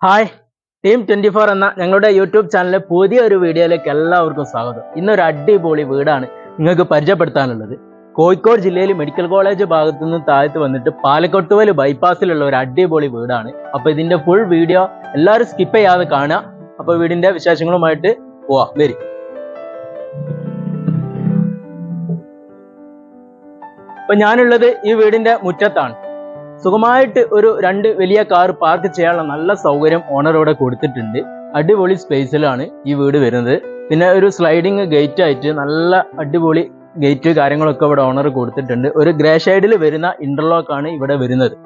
Hi team 24 എന്ന ഞങ്ങളുടെ YouTube ചാനലിലെ പുതിയൊരു വീഡിയോയിലേക്ക് എല്ലാവർക്കും സ്വാഗതം. ഇന്നൊരു അടിപൊളി വീടാണ് നിങ്ങൾക്ക് പരിചയപ്പെടുത്താനുള്ളത്. കോഴിക്കോട് ജില്ലയിൽ മെഡിക്കൽ കോളേജ് ഭാഗത്തു നിന്ന് താഴത്ത് വന്നിട്ട് പാലക്കൊട്ടുവൽ ബൈപ്പാസിലുള്ള ഒരു അടിപൊളി വീടാണ്. അപ്പോൾ ഇതിന്റെ ഫുൾ വീഡിയോ എല്ലാവരും സ്കിപ്പ് ചെയ്യാതെ കാണുക. അപ്പോൾ വീടിന്റെ വിശേഷങ്ങളുമായിട്ട് പോവാം. വരി. അപ്പൊ ഞാനുള്ളത് ഈ വീടിന്റെ മുറ്റത്താണ്. സുഖമായിട്ട് ഒരു രണ്ട് വലിയ കാർ പാർക്ക് ചെയ്യാനുള്ള നല്ല സൗകര്യം ഓണർ ഇവിടെ കൊടുത്തിട്ടുണ്ട്. അടിപൊളി സ്പേസിലാണ് ഈ വീട് വരുന്നത്. പിന്നെ ഒരു സ്ലൈഡിങ് ഗേറ്റ് ആയിട്ട് നല്ല അടിപൊളി ഗേറ്റ് കാര്യങ്ങളൊക്കെ ഇവിടെ ഓണർ കൊടുത്തിട്ടുണ്ട്. ഒരു ഗ്രേ ഷെയ്ഡിൽ വരുന്ന ഇന്റർലോക്ക് ആണ് ഇവിടെ വരുന്നത്.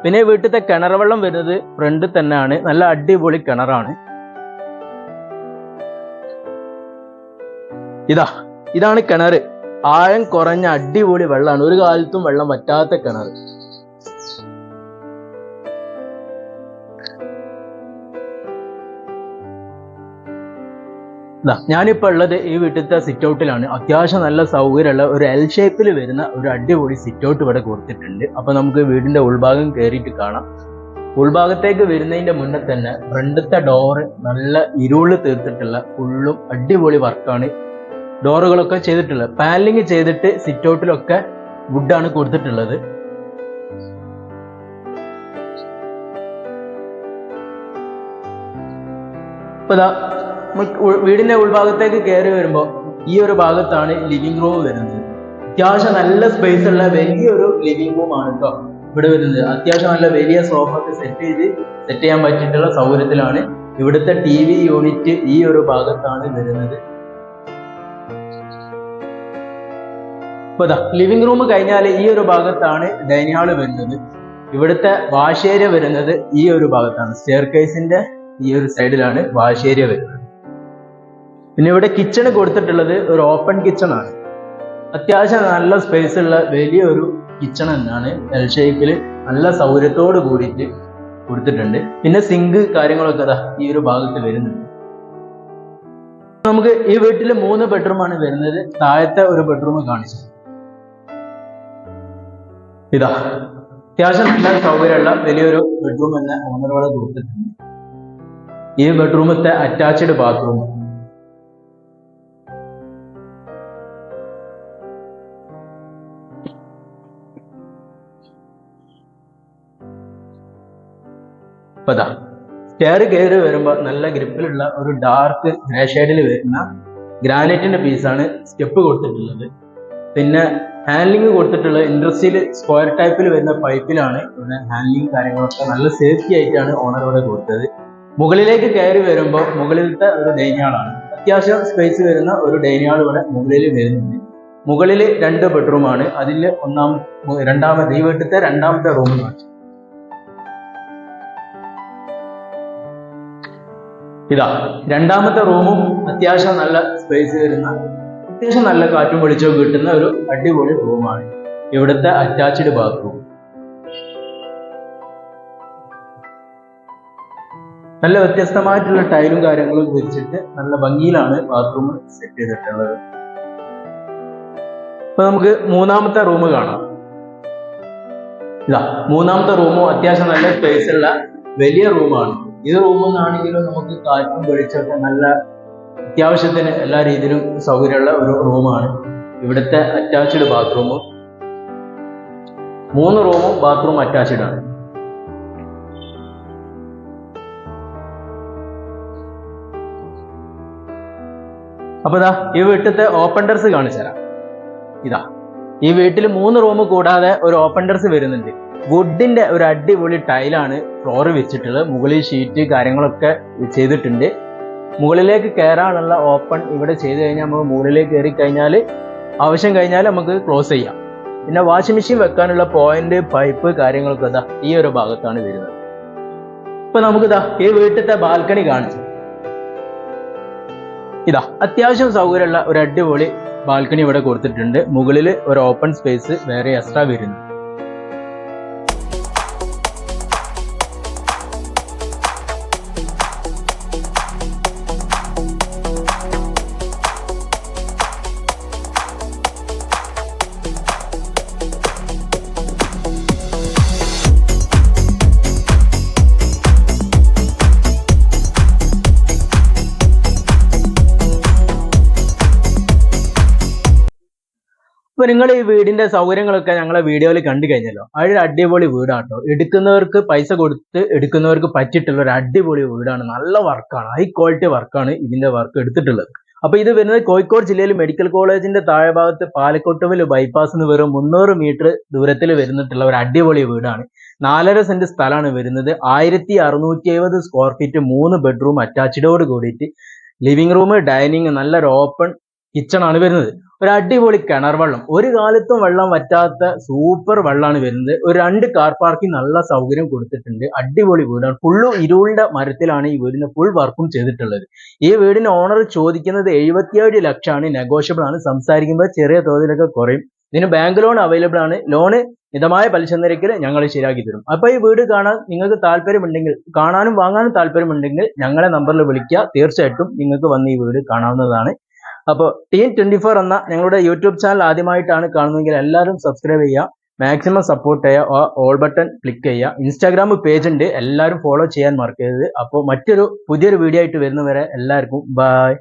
പിന്നെ വീട്ടിലത്തെ കിണർ വെള്ളം വരുന്നത് ഫ്രണ്ടിൽ തന്നെയാണ്. നല്ല അടിപൊളി കിണറാണ്. ഇതാണ് കിണർ. ആഴം കുറഞ്ഞ അടിപൊളി വെള്ളമാണ്. ഒരു കാലത്തും വെള്ളം വറ്റാത്ത കിണർ. ഞാനിപ്പോ ഉള്ളത് ഈ വീട്ടിലത്തെ സിറ്റ് ഔട്ടിലാണ്. അത്യാവശ്യം നല്ല സൗകര്യമുള്ള ഒരു എൽ ഷേപ്പിൽ വരുന്ന ഒരു അടിപൊളി സിറ്റ് ഔട്ട് ഇവിടെ കൊടുത്തിട്ടുണ്ട്. അപ്പൊ നമുക്ക് വീടിന്റെ ഉൾഭാഗം കയറിയിട്ട് കാണാം. ഉൾഭാഗത്തേക്ക് വരുന്നതിന്റെ മുന്നേ തന്നെ ഫ്രണ്ടത്തെ ഡോറ് നല്ല ഇരുളിൽ തീർത്തിട്ടുള്ള ഫുള്ളും അടിപൊളി വർക്കാണ്. ഡോറുകളൊക്കെ ചെയ്തിട്ടുള്ളത് പാനലിങ് ചെയ്തിട്ട് സിറ്റ് ഔട്ടിലൊക്കെ വുഡാണ് കൊടുത്തിട്ടുള്ളത്. ഇപ്പൊ വീടിന്റെ ഉൾഭാഗത്തേക്ക് കയറി വരുമ്പോൾ ഈ ഒരു ഭാഗത്താണ് ലിവിംഗ് റൂം വരുന്നത്. അത്യാവശ്യം നല്ല സ്പേസ് ഉള്ള വലിയൊരു ലിവിംഗ് റൂം ആണ് കേട്ടോ ഇവിടെ വരുന്നത്. അത്യാവശ്യം നല്ല വലിയ സോഫ ഒക്കെ സെറ്റ് ചെയ്യാൻ പറ്റിയിട്ടുള്ള സൗകര്യത്തിലാണ്. ഇവിടുത്തെ TV യൂണിറ്റ് ഈ ഒരു ഭാഗത്താണ് വരുന്നത്. ഇപ്പൊ ലിവിംഗ് റൂം കഴിഞ്ഞാൽ ഈ ഒരു ഭാഗത്താണ് ഡൈനിങ് ഹാള് വരുന്നത്. ഇവിടുത്തെ വാഷ് ഏരിയ വരുന്നത് ഈ ഒരു ഭാഗത്താണ്. സ്റ്റെയർ കേസിന്റെ ഈ ഒരു സൈഡിലാണ് വാഷ് ഏരിയ വരുന്നത്. പിന്നെ ഇവിടെ കിച്ചൺ കൊടുത്തിട്ടുള്ളത് ഒരു ഓപ്പൺ കിച്ചൺ ആണ്. അത്യാവശ്യം നല്ല സ്പേസ് ഉള്ള വലിയൊരു കിച്ചൺ തന്നെയാണ്. എൽ ഷേപ്പിൽ നല്ല സൗകര്യത്തോട് കൂടിയിട്ട് കൊടുത്തിട്ടുണ്ട്. പിന്നെ സിങ്ക് കാര്യങ്ങളൊക്കെ ഈ ഒരു ഭാഗത്ത് വരുന്നുണ്ട്. നമുക്ക് ഈ വീട്ടിൽ 3 ബെഡ്റൂമാണ് വരുന്നത്. താഴത്തെ ഒരു ബെഡ്റൂം കാണിച്ചു. അത്യാവശ്യം നല്ല സൗകര്യമുള്ള വലിയൊരു ബെഡ്റൂം എന്ന ഓണറോടെ കൊടുത്തിട്ടുണ്ട്. ഈ ബെഡ്റൂമത്തെ അറ്റാച്ച്ഡ് ബാത്റൂം. സ്റ്റെയർ കയറി വരുമ്പോൾ നല്ല ഗ്രിപ്പിലുള്ള ഒരു ഡാർക്ക് ഗ്രേ ഷെയ്ഡിൽ വരുന്ന ഗ്രാനൈറ്റിന്റെ പീസാണ് സ്റ്റെപ്പ് കൊടുത്തിട്ടുള്ളത്. പിന്നെ ഹാൻഡ്ലിങ് കൊടുത്തിട്ടുള്ളത് ഇൻഡസ്ട്രിയിൽ സ്ക്വയർ ടൈപ്പിൽ വരുന്ന പൈപ്പിലാണ് ഇവിടെ ഹാൻഡ്ലിങ് കാര്യങ്ങളൊക്കെ നല്ല സേഫ്റ്റി ആയിട്ടാണ് ഓണർ ഇവിടെ കൊടുത്തത്. മുകളിലേക്ക് കയറി വരുമ്പോൾ മുകളിലത്തെ ഒരു ഡൈനിങ് ഹാളാണ്. അത്യാവശ്യം സ്പേസ് വരുന്ന ഒരു ഡൈനിങ് ഹാൾ ഇവിടെ മുകളിൽ വരുന്നുണ്ട്. മുകളിൽ 2 ബെഡ്റൂമാണ്. അതിൽ രണ്ടാമത്തെ ഈ വീട്ടിലത്തെ രണ്ടാമത്തെ റൂമാണ്. രണ്ടാമത്തെ റൂമും അത്യാവശ്യം നല്ല സ്പേസ് വരുന്ന അത്യാവശ്യം നല്ല കാറ്റും വെളിച്ചവും കിട്ടുന്ന ഒരു അടിപൊളി റൂമാണ്. ഇവിടുത്തെ അറ്റാച്ച്ഡ് ബാത്റൂം. നല്ല വ്യത്യസ്തമായിട്ടുള്ള ടൈലും കാര്യങ്ങളും വിരിച്ചിട്ട് നല്ല ഭംഗിയിലാണ് ബാത്റൂം സെറ്റ് ചെയ്തിട്ടുള്ളത്. അപ്പൊ നമുക്ക് മൂന്നാമത്തെ റൂം കാണാം. മൂന്നാമത്തെ റൂമും അത്യാവശ്യം നല്ല സ്പേസ് ഉള്ള വലിയ റൂമാണ്. ഈ റൂമെന്നാണെങ്കിലും നമുക്ക് കാറ്റും വെളിച്ചമൊക്കെ നല്ല അത്യാവശ്യത്തിന് എല്ലാ രീതിയിലും സൗകര്യമുള്ള ഒരു റൂമാണ്. ഇവിടുത്തെ അറ്റാച്ച്ഡ് ബാത്റൂമും 3 റൂമും ബാത്റൂം അറ്റാച്ച്ഡ് ആണ്. അപ്പൊ ഈ വീട്ടിലത്തെ ഓപ്പൺ ടെറസ് കാണിച്ചു തരാം. ഈ വീട്ടിൽ 3 റൂം കൂടാതെ ഒരു ഓപ്പൺ ടെറസ് വരുന്നുണ്ട്. വുഡിന്റെ ഒരു അടിപൊളി ടൈലാണ് ഫ്ലോർ വെച്ചിട്ടുള്ളത്. മുകളിൽ ഷീറ്റ് കാര്യങ്ങളൊക്കെ ചെയ്തിട്ടുണ്ട്. മുകളിലേക്ക് കയറാനുള്ള ഓപ്പൺ ഇവിടെ ചെയ്ത് കഴിഞ്ഞാൽ നമുക്ക് മുകളിലേക്ക് കയറി കഴിഞ്ഞാൽ ആവശ്യം കഴിഞ്ഞാൽ നമുക്ക് ക്ലോസ് ചെയ്യാം. പിന്നെ വാഷിംഗ് മെഷീൻ വെക്കാനുള്ള പോയിന്റ് പൈപ്പ് കാര്യങ്ങളൊക്കെ ഈ ഒരു ഭാഗത്താണ് വരുന്നത്. ഇപ്പൊ നമുക്ക് ഈ വീട്ടിലത്തെ ബാൽക്കണി കാണിച്ചു. അത്യാവശ്യം സൗകര്യമുള്ള ഒരു അടിപൊളി ബാൽക്കണി ഇവിടെ കൊടുത്തിട്ടുണ്ട്. മുകളിൽ ഒരു ഓപ്പൺ സ്പേസ് വേറെ എക്സ്ട്രാ വരുന്നു. ഇപ്പൊ നിങ്ങൾ ഈ വീടിന്റെ സൗകര്യങ്ങളൊക്കെ ഞങ്ങളെ വീഡിയോയിൽ കണ്ടു കഴിഞ്ഞല്ലോ. അതൊരു അടിപൊളി വീടാട്ടോ. എടുക്കുന്നവർക്ക് പൈസ കൊടുത്ത് എടുക്കുന്നവർക്ക് പറ്റിയിട്ടുള്ള ഒരു അടിപൊളി വീടാണ്. നല്ല വർക്കാണ്, ഹൈ ക്വാളിറ്റി വർക്കാണ് ഇതിന്റെ വർക്ക് എടുത്തിട്ടുള്ളത്. അപ്പൊ ഇത് വരുന്നത് കോഴിക്കോട് ജില്ലയിൽ മെഡിക്കൽ കോളേജിന്റെ താഴെ ഭാഗത്ത് പാലക്കൊട്ടുവിൽ ബൈപ്പാസിന് വെറും 300 മീറ്റർ ദൂരത്തിൽ വരുന്നിട്ടുള്ള ഒരു അടിപൊളി വീടാണ്. 4.5 സെന്റ് സ്ഥലമാണ് വരുന്നത്. 1670 സ്ക്വയർ ഫീറ്റ്, 3 ബെഡ്റൂം അറ്റാച്ച്ഡോട് കൂടിയിട്ട് ലിവിംഗ് റൂം, ഡൈനിങ്, നല്ലൊരു ഓപ്പൺ കിച്ചൺ ആണ് വരുന്നത്. ഒരു അടിപൊളി കിണർ വെള്ളം, ഒരു കാലത്തും വെള്ളം വറ്റാത്ത സൂപ്പർ വെള്ളമാണ് വരുന്നത്. ഒരു 2 കാർ പാർക്കിംഗ് നല്ല സൗകര്യം കൊടുത്തിട്ടുണ്ട്. അടിപൊളി വീടാണ്. ഫുള്ള് ഇരുളിന്റെ മരത്തിലാണ് ഈ വീടിന് ഫുൾ വർക്കും ചെയ്തിട്ടുള്ളത്. ഈ വീടിന് ഓണർ ചോദിക്കുന്നത് 77 ലക്ഷമാണ്. നെഗോഷ്യബിൾ ആണ്, സംസാരിക്കുമ്പോൾ ചെറിയ തോതിലൊക്കെ കുറയും. ഇതിന് ബാങ്ക് ലോൺ അവൈലബിൾ ആണ്. ലോണ് മിതമായ പലിശ നിരക്കിൽ ഞങ്ങൾ ശരിയാക്കി തരും. അപ്പൊ ഈ വീട് കാണാൻ നിങ്ങൾക്ക് താല്പര്യമുണ്ടെങ്കിൽ, കാണാനും വാങ്ങാനും താല്പര്യമുണ്ടെങ്കിൽ ഞങ്ങളെ നമ്പറിൽ വിളിക്കുക. തീർച്ചയായിട്ടും നിങ്ങൾക്ക് വന്ന് ഈ വീട് കാണാവുന്നതാണ്. അപ്പോൾ Teen24 എന്ന ഞങ്ങളുടെ യൂട്യൂബ് ചാനൽ ആദ്യമായിട്ടാണ് കാണുന്നതെങ്കിൽ എല്ലാവരും സബ്സ്ക്രൈബ് ചെയ്യുക, മാക്സിമം സപ്പോർട്ട് ചെയ്യുക, ഓൾ ബട്ടൺ ക്ലിക്ക് ചെയ്യുക. ഇൻസ്റ്റാഗ്രാം പേജ് ഉണ്ട്, എല്ലാവരും ഫോളോ ചെയ്യാൻ മറക്കരുത്. അപ്പോൾ പുതിയൊരു വീഡിയോ ആയിട്ട് വരുന്നവരെ എല്ലാവർക്കും ബൈ.